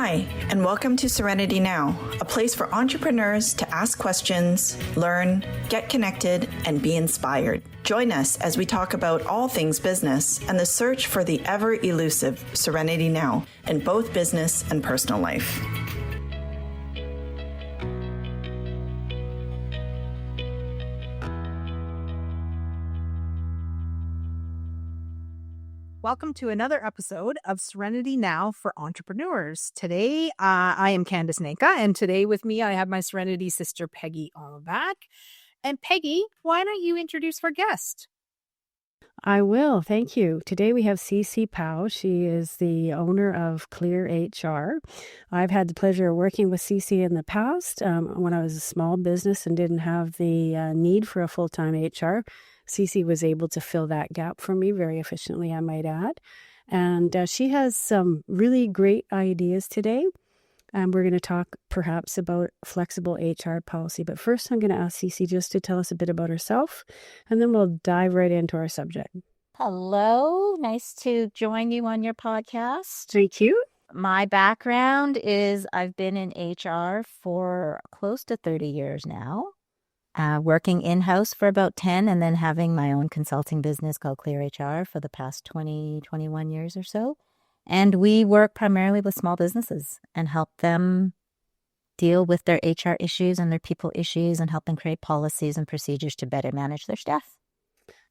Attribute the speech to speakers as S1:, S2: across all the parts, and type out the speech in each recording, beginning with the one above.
S1: Hi, and welcome to Serenity Now, a place for entrepreneurs to ask questions, learn, get connected, and be inspired. Join us as we talk about all things business and the search for the ever-elusive Serenity Now in both business and personal life.
S2: Welcome to another episode of Serenity Now for Entrepreneurs. Today, I am Candace Nanka, and today with me, I have my Serenity sister, Peggy, on back. And Peggy, why don't you introduce our guest?
S3: I will. Thank you. Today we have Cissy Pau. She is the owner of Clear HR. I've had the pleasure of working with Cissy in the past when I was a small business and didn't have the need for a full-time HR. Cissy was able to fill that gap for me very efficiently, I might add. And she has some really great ideas today. And we're going to talk perhaps about flexible HR policy. But first, I'm going to ask Cissy just to tell us a bit about herself, and then we'll dive right into our subject.
S4: Hello. Nice to join you on your podcast.
S3: Thank you.
S4: My background is I've been in HR for close to 30 years now, working in-house for about 10, and then having my own consulting business called Clear HR for the past 20, 21 years or so. And we work primarily with small businesses and help them deal with their HR issues and their people issues and help them create policies and procedures to better manage their staff.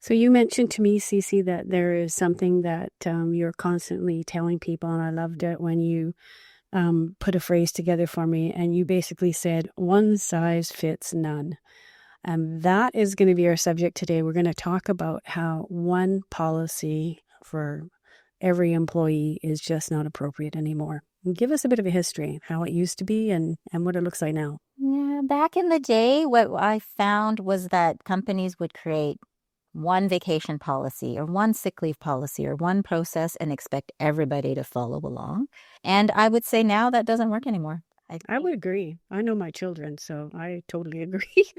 S3: So you mentioned to me, Cissy, that there is something that you're constantly telling people, and I loved it when you put a phrase together for me, and you basically said, one size fits none. And that is going to be our subject today. We're going to talk about how one policy for every employee is just not appropriate anymore. Give us a bit of a history, how it used to be and what it looks like now.
S4: Yeah, back in the day, what I found was that companies would create one vacation policy or one sick leave policy or one process and expect everybody to follow along. And I would say now that doesn't work anymore.
S3: I would agree. I know my children, so I totally agree.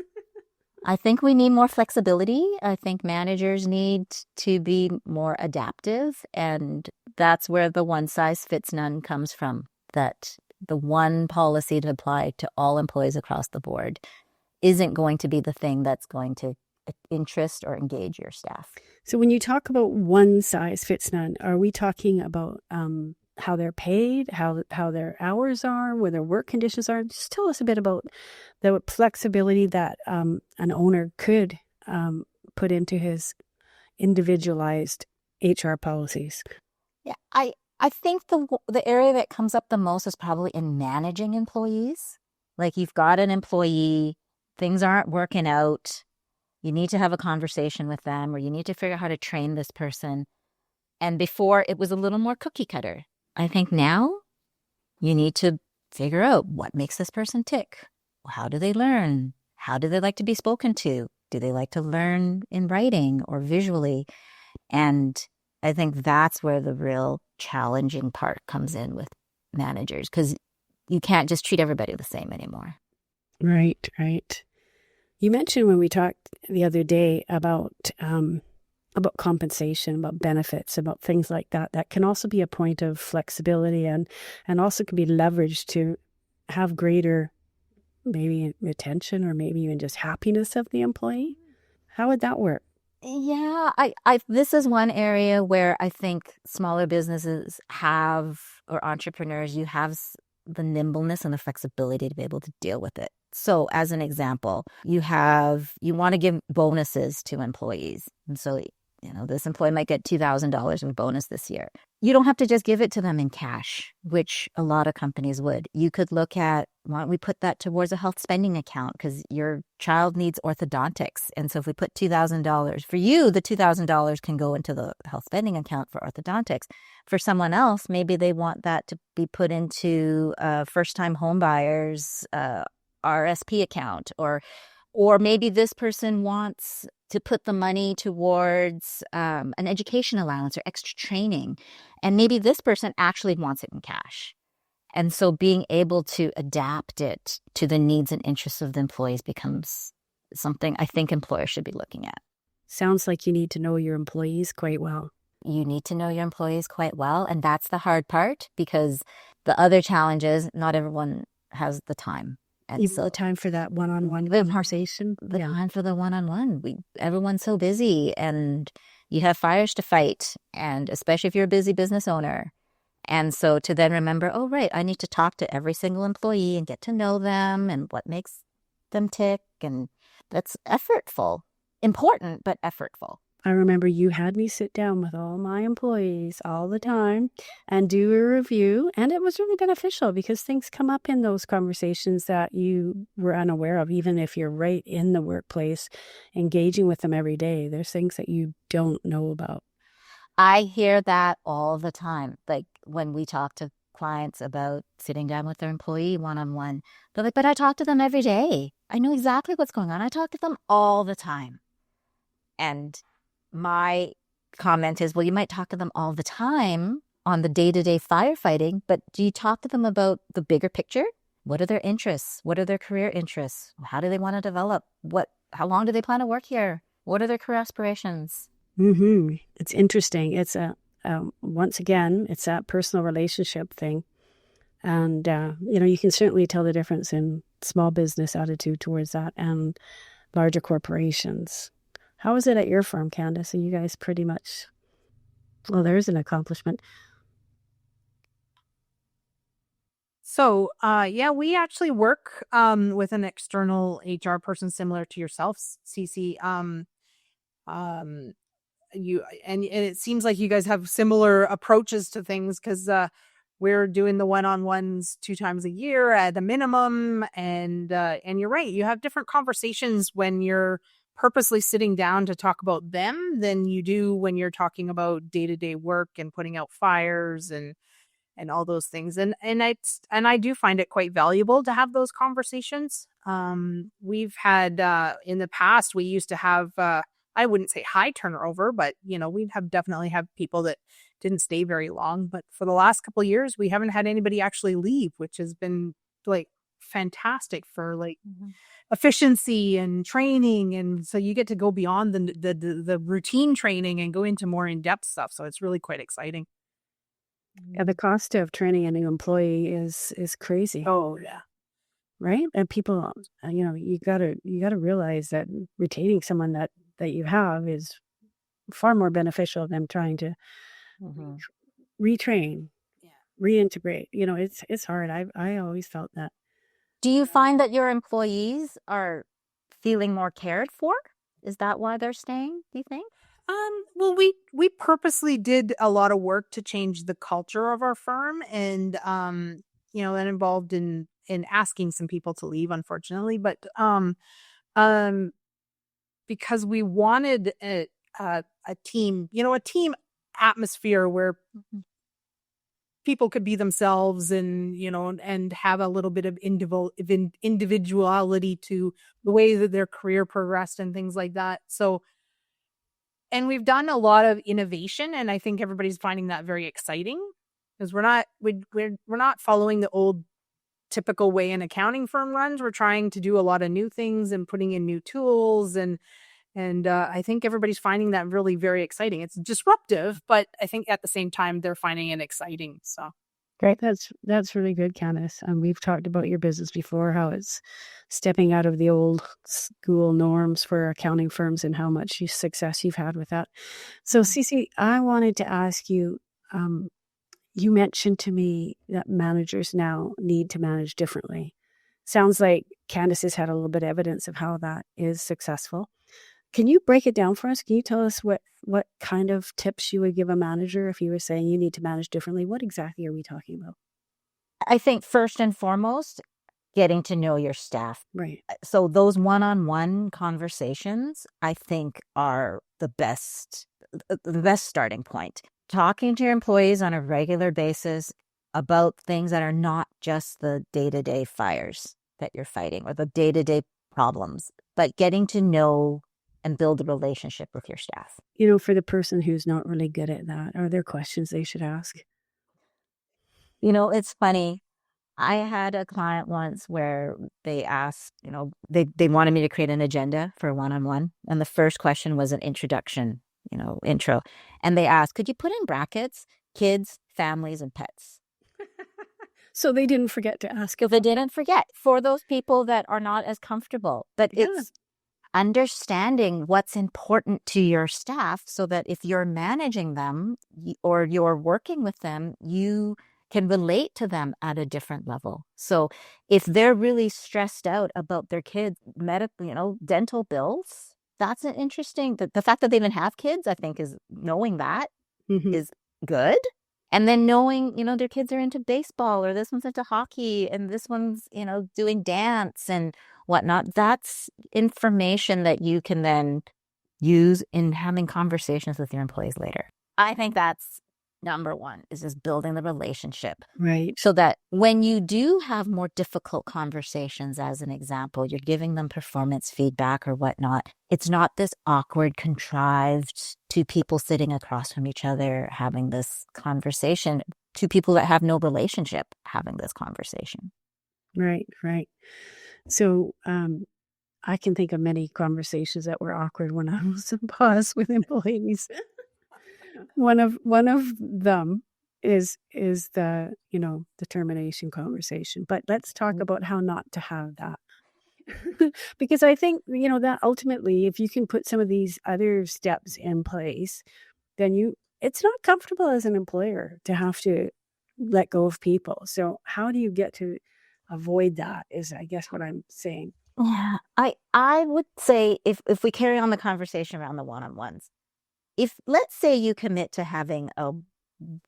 S4: I think we need more flexibility. I think managers need to be more adaptive. And that's where the one size fits none comes from, that the one policy to apply to all employees across the board isn't going to be the thing that's going to interest or engage your staff.
S3: So when you talk about one size fits none, are we talking about how they're paid, how their hours are, where their work conditions are? Just tell us a bit about the flexibility that an owner could put into his individualized HR policies.
S4: Yeah, I think the area that comes up the most is probably in managing employees. Like, you've got an employee, things aren't working out, you need to have a conversation with them, or you need to figure out how to train this person. And before, it was a little more cookie cutter. I think now you need to figure out what makes this person tick. How do they learn? How do they like to be spoken to? Do they like to learn in writing or visually? And I think that's where the real challenging part comes in with managers, because you can't just treat everybody the same anymore.
S3: Right. You mentioned when we talked the other day about compensation, about benefits, about things like that. That can also be a point of flexibility and also can be leveraged to have greater maybe retention or maybe even just happiness of the employee. How would that work?
S4: Yeah, I this is one area where I think smaller businesses have, or entrepreneurs, you have the nimbleness and the flexibility to be able to deal with it. So as an example, you want to give bonuses to employees. And so, this employee might get $2,000 in bonus this year. You don't have to just give it to them in cash, which a lot of companies would. You could look at, why don't we put that towards a health spending account, because your child needs orthodontics. And so if we put $2,000 for you, the $2,000 can go into the health spending account for orthodontics. For someone else, maybe they want that to be put into first-time homebuyers RSP account, or maybe this person wants to put the money towards an education allowance or extra training. And maybe this person actually wants it in cash. And so being able to adapt it to the needs and interests of the employees becomes something I think employers should be looking at.
S3: Sounds like you need to know your employees quite well.
S4: you need to know your employees quite well. And that's the hard part, because the other challenge is not everyone has the time. And
S3: Even the time for that one-on-one conversation.
S4: the time for the one-on-one. Everyone's so busy, and you have fires to fight, and especially if you're a busy business owner. And so to then remember, oh, right, I need to talk to every single employee and get to know them and what makes them tick. And that's effortful, important, but effortful.
S3: I remember you had me sit down with all my employees all the time and do a review. And it was really beneficial because things come up in those conversations that you were unaware of, even if you're right in the workplace, engaging with them every day. There's things that you don't know about.
S4: I hear that all the time. Like when we talk to clients about sitting down with their employee one-on-one, they're like, but I talk to them every day. I know exactly what's going on. I talk to them all the time. And my comment is, well, you might talk to them all the time on the day-to-day firefighting, but do you talk to them about the bigger picture? What are their interests? What are their career interests? How do they want to develop? How long do they plan to work here? What are their career aspirations?
S3: Mm-hmm. It's interesting. It's once again, it's that personal relationship thing. And, you can certainly tell the difference in small business attitude towards that and larger corporations. How is it at your firm, Candace? Are you guys pretty much, well, there's an accomplishment.
S2: So, we actually work with an external HR person similar to yourself, Cissy. And it seems like you guys have similar approaches to things, because we're doing the one-on-ones 2 times a year at a minimum, and you're right, you have different conversations when you're purposely sitting down to talk about them than you do when you're talking about day-to-day work and putting out fires and all those things. And I do find it quite valuable to have those conversations. We've had in the past, we used to have I wouldn't say high turnover, but we'd definitely have people that didn't stay very long. But for the last couple of years, we haven't had anybody actually leave, which has been like fantastic for efficiency and training. And so you get to go beyond the routine training and go into more in-depth stuff. So it's really quite exciting.
S3: Yeah, the cost of training a new employee is crazy.
S2: Oh yeah.
S3: Right? And people, you gotta realize that retaining someone that you have is far more beneficial than trying to retrain, reintegrate. It's hard. I always felt that.
S4: Do you find that your employees are feeling more cared for? Is that why they're staying, do you think?
S2: Well, we purposely did a lot of work to change the culture of our firm, and that involved in asking some people to leave, unfortunately, but because we wanted a team, a team atmosphere where people could be themselves and and have a little bit of individuality to the way that their career progressed and things like that. So, and we've done a lot of innovation, and I think everybody's finding that very exciting, because we're not following the old typical way an accounting firm runs. We're trying to do a lot of new things and putting in new tools, and I think everybody's finding that really very exciting. It's disruptive, but I think at the same time they're finding it exciting. So
S3: great. That's really good, Candace. We've talked about your business before, how it's stepping out of the old school norms for accounting firms and how much success you've had with that. So, Cissy, I wanted to ask you, you mentioned to me that managers now need to manage differently. Sounds like Candace has had a little bit of evidence of how that is successful. Can you break it down for us? Can you tell us what kind of tips you would give a manager if you were saying you need to manage differently? What exactly are we talking about?
S4: I think first and foremost, getting to know your staff.
S3: Right.
S4: So those one-on-one conversations, I think, are the best starting point. Talking to your employees on a regular basis about things that are not just the day-to-day fires that you're fighting or the day-to-day problems, but getting to know and build a relationship with your staff.
S3: For the person who's not really good at that, are there questions they should ask?
S4: It's funny. I had a client once where they asked, they wanted me to create an agenda for a one-on-one. And the first question was an introduction intro. And they ask, could you put in brackets, kids, families, and pets?
S3: So they didn't forget to ask.
S4: If they didn't forget, for those people that are not as comfortable, but it's understanding what's important to your staff so that if you're managing them or you're working with them, you can relate to them at a different level. So if they're really stressed out about their kids' medical, dental bills, that's an interesting, the fact that they even have kids, I think is knowing that is good. And then knowing, their kids are into baseball or this one's into hockey and this one's, doing dance and whatnot. That's information that you can then use in having conversations with your employees later. I think that's number one, is just building the relationship.
S3: Right.
S4: So that when you do have more difficult conversations, as an example, you're giving them performance feedback or whatnot, it's not this awkward, contrived, two people sitting across from each other having this conversation, two people that have no relationship having this conversation.
S3: Right. So I can think of many conversations that were awkward when I was a boss with employees. One of them is the the termination conversation. But let's talk about how not to have that. Because I think that ultimately, if you can put some of these other steps in place, then it's not comfortable as an employer to have to let go of people. So how do you get to avoid that is, I guess, what I'm saying.
S4: Yeah, I would say if we carry on the conversation around the one-on-ones, if let's say you commit to having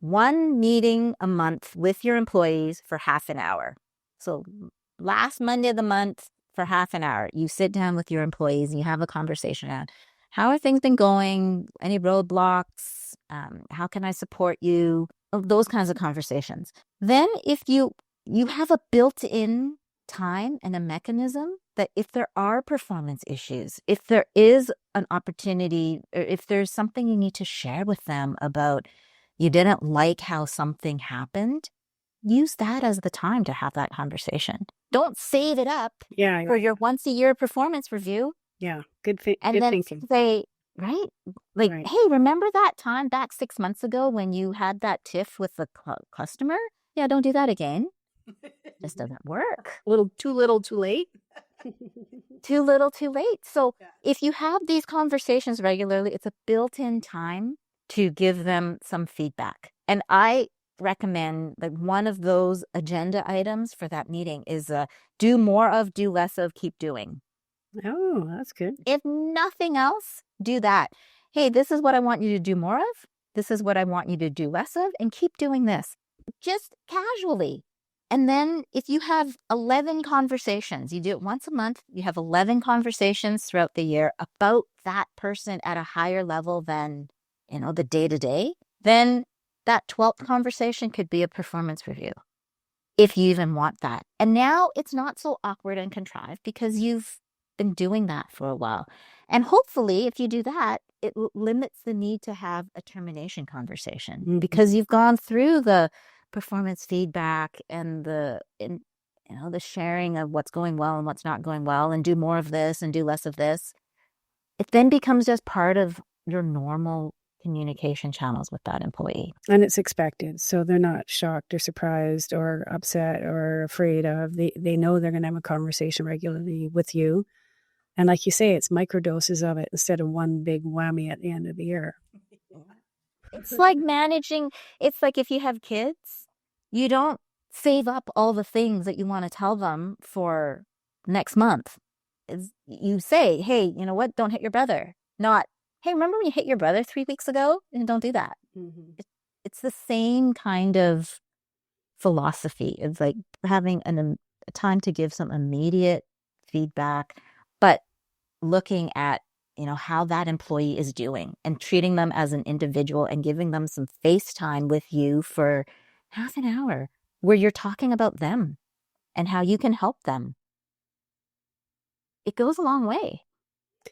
S4: one meeting a month with your employees for half an hour. So last Monday of the month for half an hour, you sit down with your employees and you have a conversation around how are things been going? Any roadblocks? How can I support you? Those kinds of conversations. Then if you have a built-in time and a mechanism that if there are performance issues, if there is an opportunity, or if there's something you need to share with them about you didn't like how something happened, use that as the time to have that conversation. Don't save it up for your once a year performance review.
S3: Yeah, good thinking.
S4: And then say, right? Like, hey, remember that time back 6 months ago when you had that tiff with the customer? Yeah, don't do that again. This doesn't work.
S3: Too little, too late.
S4: Too little, too late. So if you have these conversations regularly, it's a built-in time to give them some feedback. And I recommend that one of those agenda items for that meeting is do more of, do less of, keep doing.
S3: Oh, that's good.
S4: If nothing else, do that. Hey, this is what I want you to do more of. This is what I want you to do less of, and keep doing this. Just casually. And then if you have 11 conversations, you do it once a month, you have 11 conversations throughout the year about that person at a higher level than, the day-to-day, then that 12th conversation could be a performance review, if you even want that. And now it's not so awkward and contrived because you've been doing that for a while. And hopefully, if you do that, it limits the need to have a termination conversation because you've gone through the performance feedback and the sharing of what's going well and what's not going well, and do more of this and do less of this. It then becomes just part of your normal communication channels with that employee.
S3: And it's expected. So they're not shocked or surprised or upset or afraid of. They know they're going to have a conversation regularly with you. And like you say, it's microdoses of it instead of one big whammy at the end of the year.
S4: It's like managing. It's like if you have kids, you don't save up all the things that you want to tell them for next month. You say, hey, you know what? Don't hit your brother. Not, hey, remember when you hit your brother 3 weeks ago? And don't do that. It's the same kind of philosophy. It's like having a time to give some immediate feedback, but looking at how that employee is doing and treating them as an individual and giving them some face time with you for half an hour where you're talking about them and how you can help them. It goes a long way.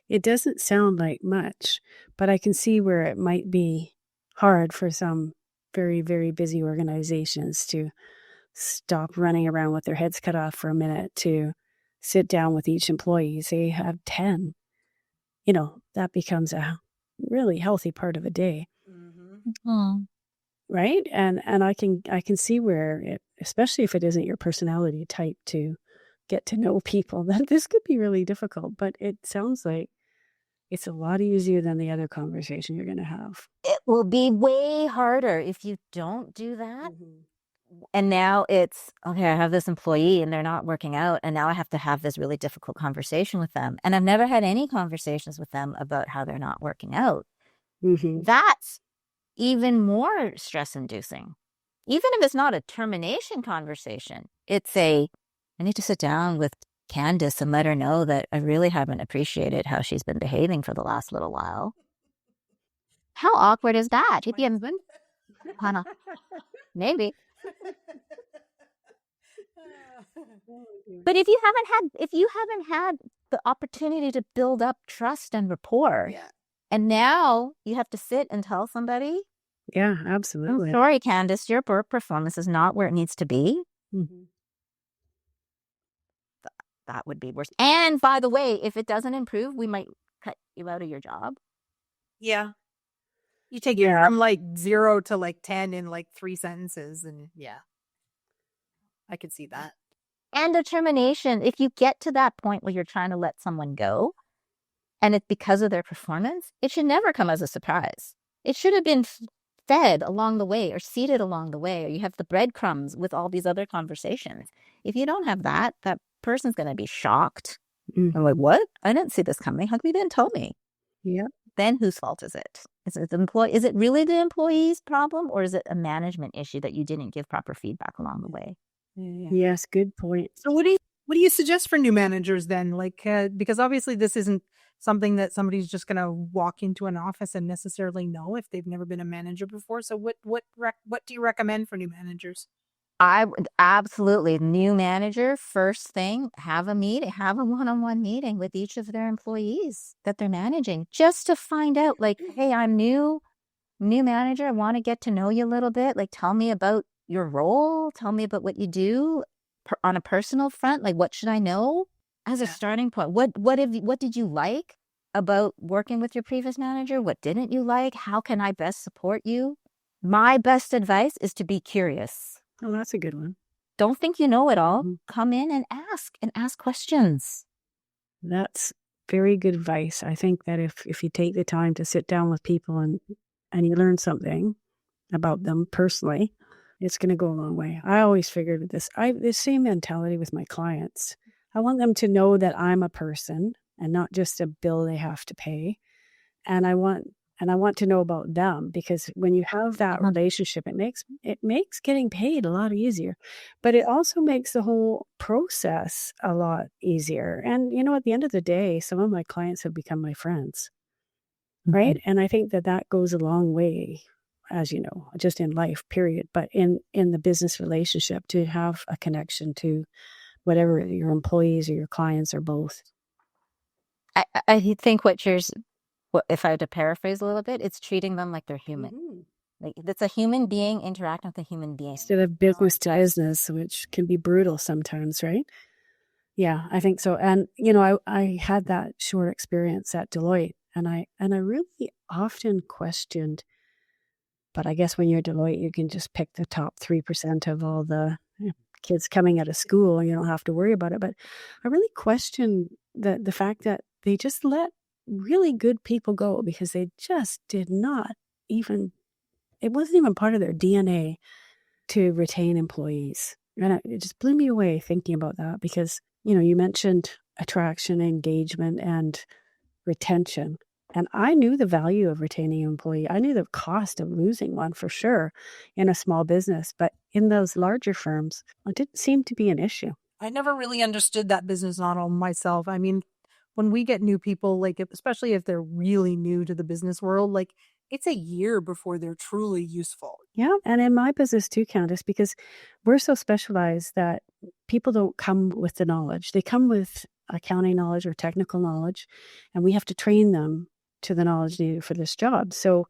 S3: It doesn't sound like much, but I can see where it might be hard for some very, very busy organizations to stop running around with their heads cut off for a minute to sit down with each employee. Say you have 10. That becomes a really healthy part of a day.
S4: Oh.
S3: Right. And I can see where it, especially if it isn't your personality type to get to know people, that this could be really difficult. But it sounds like it's a lot easier than the other conversation you're going to have.
S4: It will be way harder if you don't do that. And now it's, okay, I have this employee and they're not working out. And now I have to have this really difficult conversation with them. And I've never had any conversations with them about how they're not working out. That's even more stress inducing. Even if it's not a termination conversation, it's I need to sit down with Candace and let her know that I really haven't appreciated how she's been behaving for the last little while. How awkward is that? If you haven't, Hannah, maybe. But if you haven't had the opportunity to build up trust and rapport, and now you have to sit and tell somebody,
S3: Yeah,
S4: I'm
S3: absolutely.
S4: sorry, Candace, your work performance is not where it needs to be. That would be worse. And by the way, if it doesn't improve, we might cut you out of your job.
S2: Yeah. You take it from like 0 to like 10 in like 3 sentences. And I could see that.
S4: And a termination, if you get to that point where you're trying to let someone go and it's because of their performance, it should never come as a surprise. It should have been fed along the way or seeded along the way, or you have the breadcrumbs with all these other conversations. If you don't have that person's going to be shocked. I'm like, what? I didn't see this coming. How come you didn't tell me?
S3: Yeah.
S4: Then whose fault is it? Is it really the employee's problem, or is it a management issue that you didn't give proper feedback along the way?
S3: Yes, good point.
S2: So what do you suggest for new managers then? Like, because obviously this isn't something that somebody's just going to walk into an office and necessarily know if they've never been a manager before. So what do you recommend for new managers?
S4: I would absolutely, new manager, first thing, have a one-on-one meeting with each of their employees that they're managing, just to find out, like, hey, I'm new manager. I want to get to know you a little bit. Like, tell me about your role. Tell me about what you do on a personal front. Like, what should I know as a starting point? What did you like about working with your previous manager? What didn't you like? How can I best support you? My best advice is to be curious.
S3: Oh, that's a good one.
S4: Don't think you know it all. Come in and ask questions.
S3: That's very good advice. I think that if you take the time to sit down with people and you learn something about them personally, it's going to go a long way. I always figured this. I have the same mentality with my clients. I want them to know that I'm a person and not just a bill they have to pay. And I want to know about them, because when you have that relationship, it makes getting paid a lot easier, but it also makes the whole process a lot easier. And, at the end of the day, some of my clients have become my friends, right? And I think that goes a long way, as you know, just in life, period. But in the business relationship, to have a connection to whatever your employees or your clients or both.
S4: I think if I had to paraphrase a little bit, it's treating them like they're human. Like, it's a human being interacting with a human being.
S3: Instead of business to business, which can be brutal sometimes, right? Yeah, I think so. And, I had that short experience at Deloitte, and I really often questioned, but I guess when you're Deloitte, you can just pick the top 3% of all the kids coming out of school, and you don't have to worry about it. But I really questioned the fact that they just let really good people go, because they just did not even, it wasn't even part of their DNA to retain employees. And it just blew me away thinking about that, because, you mentioned attraction, engagement, and retention. And I knew the value of retaining an employee. I knew the cost of losing one for sure in a small business, but in those larger firms, it didn't seem to be an issue.
S2: I never really understood that business model myself. I mean, when we get new people, like, especially if they're really new to the business world, like, it's a year before they're truly useful.
S3: Yeah. And in my business too, Candace, because we're so specialized that people don't come with the knowledge. They come with accounting knowledge or technical knowledge, and we have to train them to the knowledge needed for this job. So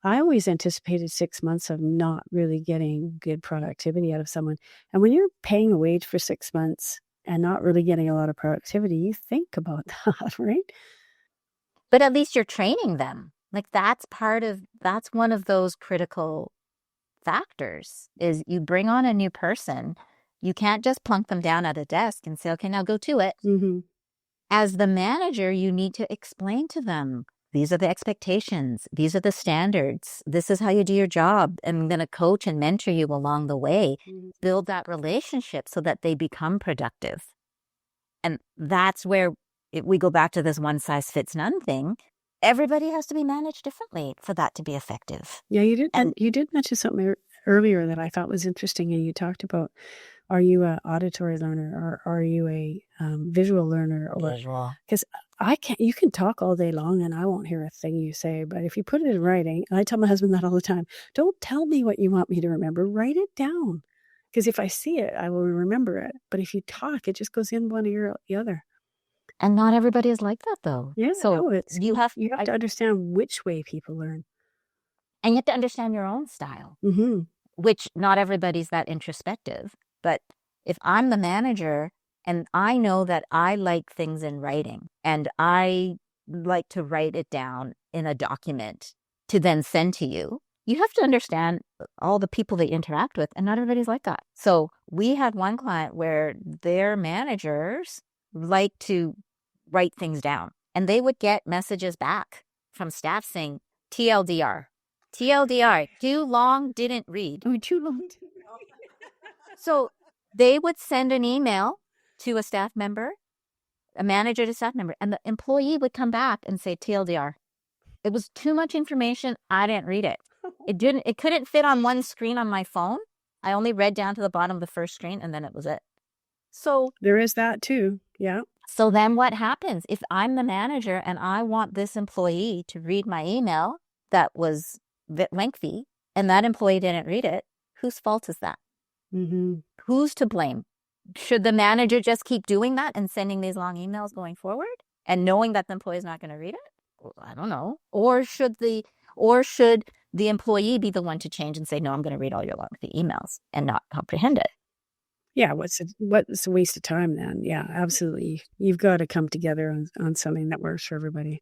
S3: I always anticipated 6 months of not really getting good productivity out of someone. And when you're paying a wage for 6 months and not really getting a lot of productivity, you think about that, right?
S4: But at least you're training them. Like that's one of those critical factors is you bring on a new person. You can't just plunk them down at a desk and say, okay, now go to it.
S3: Mm-hmm.
S4: As the manager, you need to explain to them, these are the expectations. These are the standards. This is how you do your job. I'm going to coach and mentor you along the way.
S3: Mm-hmm.
S4: Build that relationship so that they become productive. And that's where we go back to this one size fits none thing. Everybody has to be managed differently for that to be effective.
S3: Yeah, you did.
S4: And
S3: You did mention something earlier that I thought was interesting, and you talked about, are you a auditory learner or are you a visual learner? Or
S4: visual.
S3: because you can talk all day long and I won't hear a thing you say, but if you put it in writing, and I tell my husband that all the time, don't tell me what you want me to remember, write it down. Because if I see it, I will remember it. But if you talk, it just goes in one ear out the other.
S4: And not everybody is like that, though.
S3: Yeah,
S4: so you have
S3: to understand which way people learn.
S4: And you have to understand your own style,
S3: Mm-hmm.
S4: which not everybody's that introspective. But if I'm the manager and I know that I like things in writing and I like to write it down in a document to then send to you, you have to understand all the people they interact with, and not everybody's like that. So we had one client where their managers like to write things down, and they would get messages back from staff saying, TLDR, too long, didn't read.
S3: Oh, too long.
S4: So they would send an email to a staff member, a manager to staff member, and the employee would come back and say, TLDR. It was too much information. I didn't read it. It couldn't fit on one screen on my phone. I only read down to the bottom of the first screen, and then it was it. So
S3: there is that too. Yeah.
S4: So then what happens if I'm the manager and I want this employee to read my email that was a bit lengthy and that employee didn't read it? Whose fault is that?
S3: Mm-hmm.
S4: Who's to blame? Should the manager just keep doing that and sending these long emails going forward and knowing that the employee is not going to read it? Well, I don't know. Or should the employee be the one to change and say, no, I'm going to read all your lengthy emails and not comprehend it?
S3: Yeah, what's a waste of time then? Yeah, absolutely. You've got to come together on something that works for everybody.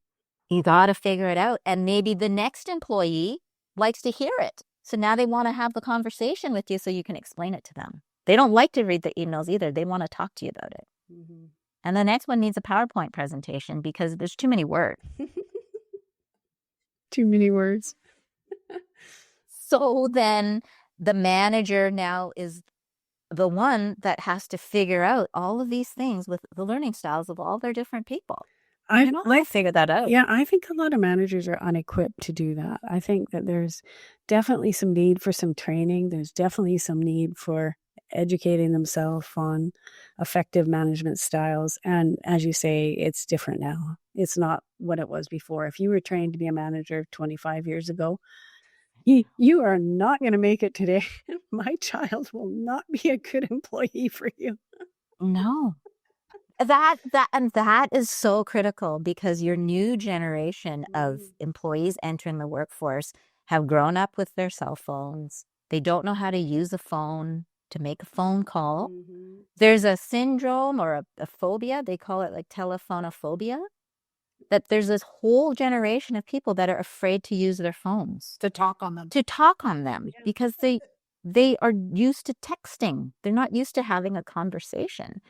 S4: You got to figure it out. And maybe the next employee likes to hear it. So now they want to have the conversation with you so you can explain it to them. They don't like to read the emails either. They want to talk to you about it. Mm-hmm. And the next one needs a PowerPoint presentation because there's too many words.
S3: Too many words.
S4: So then the manager now is the one that has to figure out all of these things with the learning styles of all their different people. I figure that out.
S3: Yeah, I think a lot of managers are unequipped to do that. I think that there's definitely some need for some training. There's definitely some need for educating themselves on effective management styles. And as you say, it's different now. It's not what it was before. If you were trained to be a manager 25 years ago, you are not going to make it today. My child will not be a good employee for you.
S4: No. That is so critical because your new generation of employees entering the workforce have grown up with their cell phones. They don't know how to use a phone to make a phone call. Mm-hmm. There's a syndrome or a phobia. They call it like telephonophobia. That there's this whole generation of people that are afraid to use their phones.
S2: To talk on them.
S4: Yeah. Because they are used to texting. They're not used to having a conversation.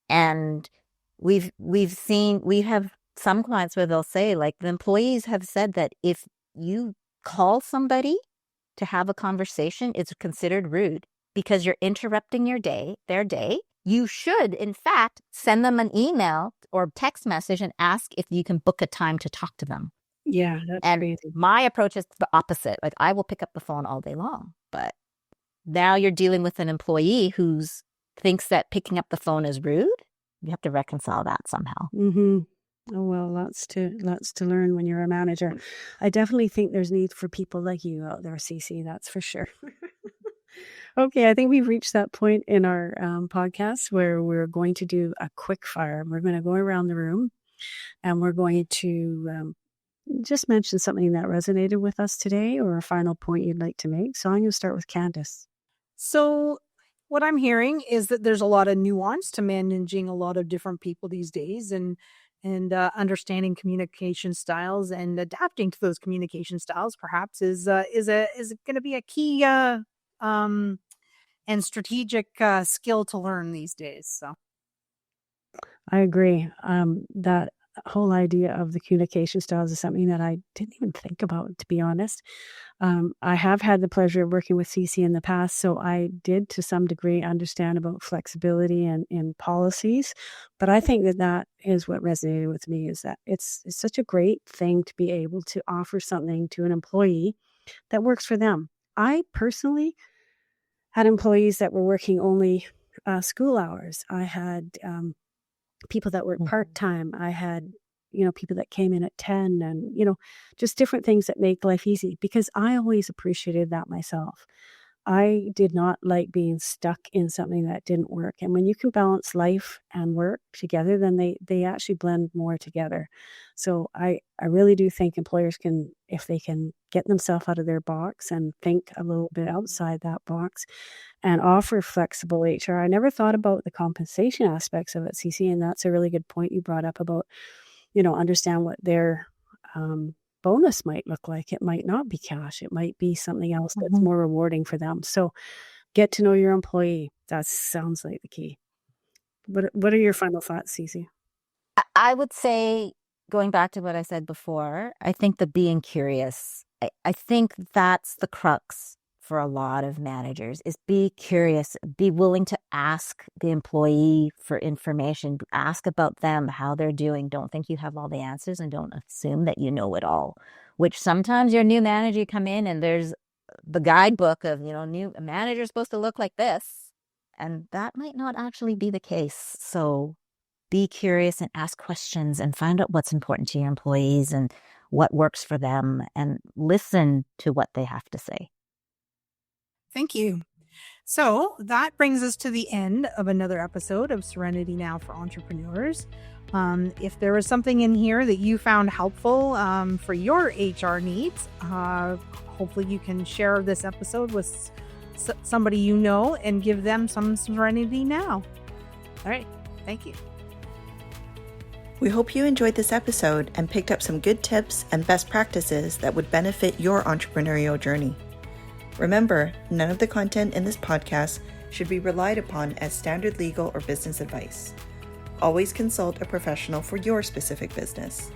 S4: And we have some clients where they'll say, like, the employees have said that if you call somebody to have a conversation, it's considered rude because you're interrupting their day. You should, in fact, send them an email or text message and ask if you can book a time to talk to them.
S3: Yeah, that's crazy.
S4: My approach is the opposite. Like, I will pick up the phone all day long, but now you're dealing with an employee who thinks that picking up the phone is rude. You have to reconcile that somehow.
S3: Mm-hmm. Oh, well, lots to learn when you're a manager. I definitely think there's need for people like you out there, Cissy. That's for sure. Okay, I think we've reached that point in our podcast where we're going to do a quick fire. We're going to go around the room and we're going to just mention something that resonated with us today or a final point you'd like to make. So I'm going to start with Candace.
S2: So what I'm hearing is that there's a lot of nuance to managing a lot of different people these days. And And understanding communication styles and adapting to those communication styles perhaps is going to be a key and strategic skill to learn these days. So
S3: I agree. That whole idea of the communication styles is something that I didn't even think about, to be honest. I have had the pleasure of working with Cissy in the past, so I did to some degree understand about flexibility and in policies. But I think that that is what resonated with me, is that it's such a great thing to be able to offer something to an employee that works for them. I personally had employees that were working only school hours. I had people that work part-time. I had, people that came in at 10 and, just different things that make life easy, because I always appreciated that myself. I did not like being stuck in something that didn't work. And when you can balance life and work together, then they actually blend more together. So I really do think employers can, if they can get themselves out of their box and think a little bit outside that box and offer flexible HR. I never thought about the compensation aspects of it, Cissy, and that's a really good point you brought up about, understand what their bonus might look like. It might not be cash. It might be something else that's more rewarding for them. So get to know your employee. That sounds like the key. What are your final thoughts, Cissy?
S4: I would say, going back to what I said before, I think the being curious, I think that's the crux for a lot of managers, is be curious, be willing to ask the employee for information, ask about them, how they're doing. Don't think you have all the answers, and don't assume that you know it all, which sometimes your new manager come in and there's the guidebook of, new manager's supposed to look like this, and that might not actually be the case. So be curious and ask questions and find out what's important to your employees and what works for them, and listen to what they have to say.
S2: thank you. So that brings us to the end of another episode of Serenity Now for Entrepreneurs. If there was something in here that you found helpful for your HR needs, hopefully you can share this episode with somebody you know and give them some Serenity Now. All right. Thank you.
S1: We hope you enjoyed this episode and picked up some good tips and best practices that would benefit your entrepreneurial journey. Remember, none of the content in this podcast should be relied upon as standard legal or business advice. Always consult a professional for your specific business.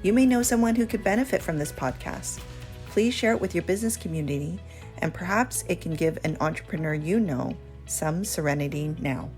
S1: You may know someone who could benefit from this podcast. Please share it with your business community, and perhaps it can give an entrepreneur you know some serenity now.